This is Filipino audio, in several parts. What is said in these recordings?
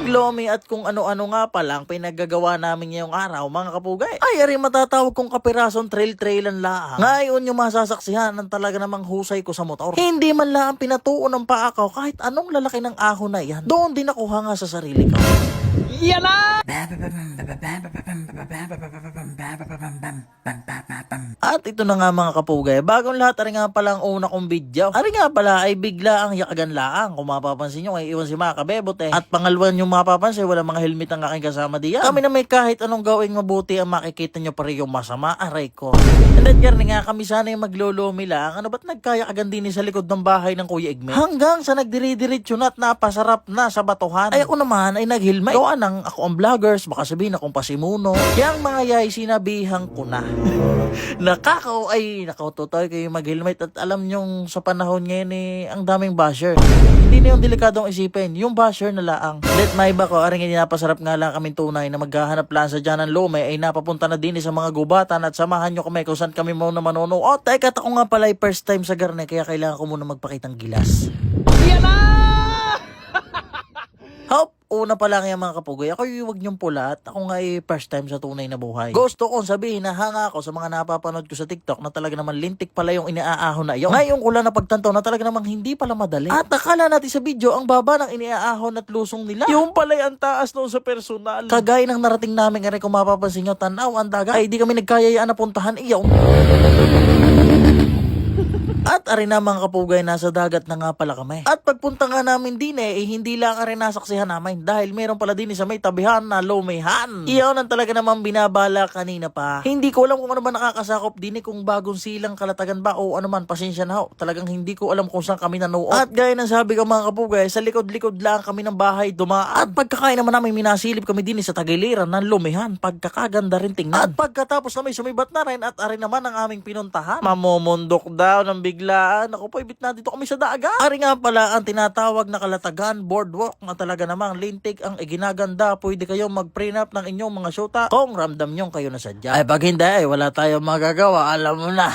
Naglomi at kung ano-ano nga palang pinaggagawa namin ngayong araw mga kapugay. Ay ari matatawag kong kapirasong trail-trailan laang. Ngayon yung masasaksihan ng talaga namang husay ko sa motor. Hindi man lang pinatuon ng paa ko kahit anong lalaki ng ahon na yan. Doon din nakuha nga sa sarili ko. Yan na! At ito na nga mga kapugay, bagong lahat, ari nga pala ang una kong video. Ari nga pala ay bigla ang yakagan laang. Kung mapapansin nyo, ay iwan si mga kabebot eh. At pangalawan yung mapapansin, wala mga helmet ang aking kasama diyan. Kami na may kahit anong gawing mabuti ang makikita nyo pa rin yung masama, aray ko. And then karni nga kami sana yung maglulumi lang. Ano ba't nagkayakagan din sa likod ng bahay ng Kuya Igme? Hanggang sa nagdiri-diretso na at napasarap na sa batuhan. Ay ako naman ay naghilmay. Gawa nang ako ang vloggers, baka sabihin akong pasimuno. Yang mga yay, sinabihan ko na. Nakautotoy kayo mag-helmet at alam nyong sa panahon ngayon eh, ang daming basher. Hindi na yung delikadong isipin, yung basher na laang. Let my back ko, aring napasarap nga lang kami tunay na maghahanap lang sa dyan ng lume ay napapunta na din sa mga gubatan at samahan nyo kami kung saan kami muna manonood. Teka, ako nga pala ay first time sa Garne kaya kailangan ko muna magpakitang gilas. Yan na! Hop! Una pa lang yung mga kapugay, ako yung wag niyong pulat. Ako nga ay first time sa tunay na buhay. Gusto kong sabihin na hanga ako sa mga napapanood ko sa TikTok na talaga naman lintik pala yung iniaahon na yun. Ngayon ko lang napagtanto na talaga namang hindi pala madali. At akala natin sa video, ang baba ng iniaahon at lusong nila. Yung pala ang taas noon sa personal. Kagaya ng narating namin nga rin kung mapapansin nyo, tanaw, ang dagat. Ay di kami nagkayayaan na puntahan iyon. At ari na mga kapugay, nasa dagat na nga pala kami. At pagpunta nga namin din hindi lang ari nasaksihan namin dahil meron pala din sa may tabihan na lumihan. Iyon ang talaga naman binabala kanina pa. Hindi ko alam kung ano ba nakakasakop din kung bagong silang kalatagan ba o ano man, pasensya na ho. Talagang hindi ko alam kung saan kami nanuot. At gaya ng sabi ko mga kapugay, sa likod-likod lang kami ng bahay dumaan. At pagkakain naman namin minasilip kami din sa tagiliran ng lumihan. Pagkakaganda rin tingnan. At pagkatapos na may sumibat na rin at ari naman ang aming pinuntahan. Mamumundok daw ng biglaan. Ako po, ibit na dito kami sa dagat. Ari nga pala ang tinatawag na kalatagan, boardwalk na talaga namang lintik ang iginaganda. Pwede kayo mag-prenup ng inyong mga syota kung ramdam nyo kayo na sadya. Ay pag hindi, wala tayong magagawa. Alam mo na.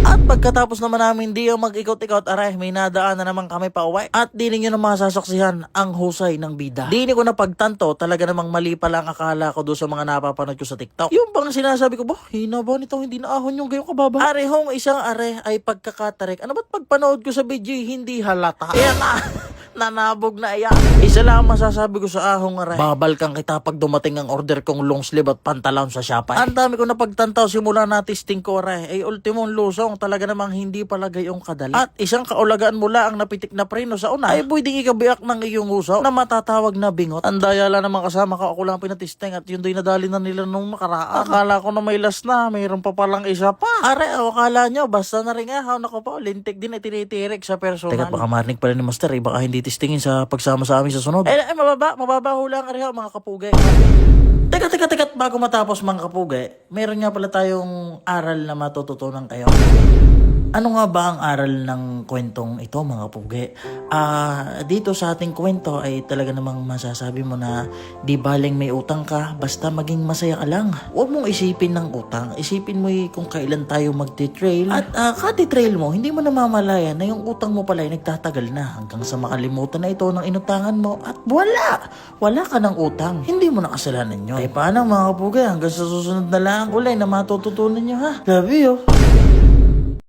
At pagkatapos naman namin di yung mag-ikot-ikot, aray, may nadaan na naman kami pa uwi. At di ninyo na masasaksihan ang husay ng bida. Di ko na pagtanto, talaga namang mali pala ang akala ko doon sa mga napapanood ko sa TikTok. Yung bang sinasabi ko, hina ba nito hindi na ahon yung gayong kababa? Are hong isang are ay pagkakatarik. Ano ba't pagpanood ko sa video hindi halata? Kaya nanabog na iya. Isa lang masasabi ko sa ahong aray. Babalkang kita pag dumating ang order kong long sleeve at pantalon sa Shopee. Ang dami ko napagtantaw simula na testing ko aray. Ay ultimong lusong talaga namang hindi pala gayong kadali. At isang kaulagaan mula ang napitik na preno sa una ay pwedeng ikabiyak ng iyong usaw na matatawag na bingot. Ang dayala naman kasama ka, ako lang pinatesting at yun do'y nadali na nila nung makaraan. Akala ko na may last na, mayroon pa palang isa pa. Aray, akala nyo, basta na rin nga, nako po, lintik din ay tinitirik sa personal. Teka, baka marinig pala ni Master, baka hindi testingin sa pagsama sa amin sa sunod. Mababa hulang ariho mga kapugay. Teka, bago matapos mga kapugay, meron nga pala tayong aral na matututunan kayo. Ano nga ba ang aral ng kwentong ito mga kapugay? Dito sa ating kwento ay talaga namang masasabi mo na di baling may utang ka, basta maging masaya ka lang. Huwag mong isipin ng utang. Isipin mo kung kailan tayo magti-trail. At kati-trail mo, hindi mo namamalayan na yung utang mo pala ay nagtatagal na hanggang sa makalimutan na ito ng inutangan mo at wala ka ng utang. Hindi mo na kasalanan yun. Ay paano mga kapugay, hanggang sa susunod na lang ulay na matututunan nyo ha. Love you.